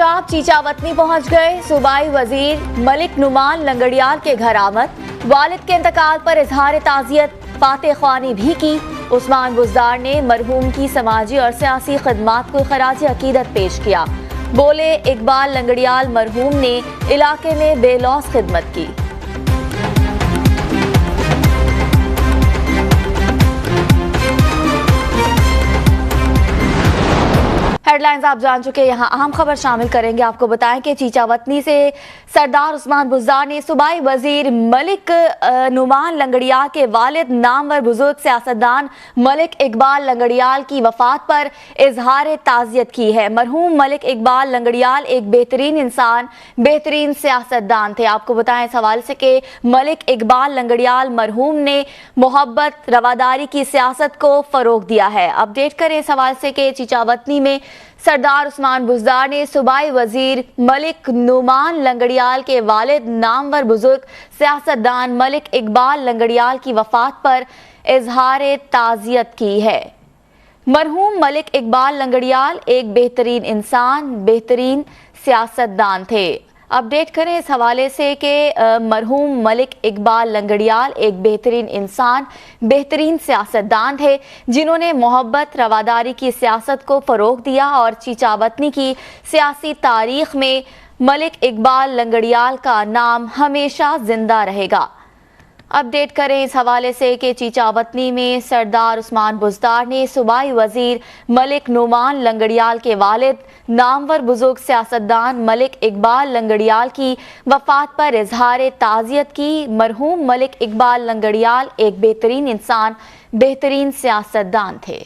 पंजाब चीचावतनी पहुंच गए। सूबाई वजीर मलिक नुमान लंगड़ियाल के घर आमद। वालिद के इंतकाल पर इजहार ताज़ियत फातह ख्वानी भी की। उस्मान बुज़दार ने मरहूम की समाजी और सियासी खदमात को खराज अकीदत पेश किया। बोले, इकबाल लंगड़ियाल मरहूम ने इलाके में बेलौस खिदमत की। हेडलाइंस आप जान चुके। यहाँ अहम खबर शामिल करेंगे। आपको बताएं कि चीचावतनी से सरदार उस्मान बुज़दार ने सूबाई वजीर मलिक नुमान लंगड़ियाल के वालिद नामवर बुजुर्ग सियासतदान मलिक इकबाल लंगड़ियाल की वफात पर इजहार ताज़ियत की है। मरहूम मलिक इकबाल लंगड़ियाल एक बेहतरीन इंसान, बेहतरीन सियासतदान थे। आपको बताएं इस हवाले से कि मलिक इकबाल लंगड़ियाल मरहूम ने मोहब्बत, रवादारी की सियासत को फरोग दिया है। अपडेट करें इस हवाले से कि चीचावतनी में सरदार उस्मान बुज़दार ने सूबाई वजीर मलिक नुमान लंगड़ियाल के वालिद नामवर बुजुर्ग सियासतदान मलिक इकबाल लंगड़ियाल की वफात पर इजहार ताज़ियत की है। मरहूम मलिक इकबाल लंगड़ियाल एक बेहतरीन इंसान, बेहतरीन सियासतदान थे। अपडेट करें इस हवाले से कि मरहूम मलिक इकबाल लंगड़ियाल एक बेहतरीन इंसान, बेहतरीन सियासतदान थे जिन्होंने मोहब्बत, रवादारी की सियासत को फ़रोग दिया और चीचावतनी की सियासी तारीख में मलिक इकबाल लंगड़ियाल का नाम हमेशा जिंदा रहेगा। अपडेट करें इस हवाले से कि चीचावतनी में सरदार उस्मान बुज़दार ने सूबाई वजीर मलिक नुमान लंगड़ियाल के वालिद नामवर बुजुर्ग सियासतदान मलिक इकबाल लंगड़ियाल की वफात पर इजहार ताज़ियत की। मरहूम मलिक इकबाल लंगड़ियाल एक बेहतरीन इंसान, बेहतरीन सियासतदान थे।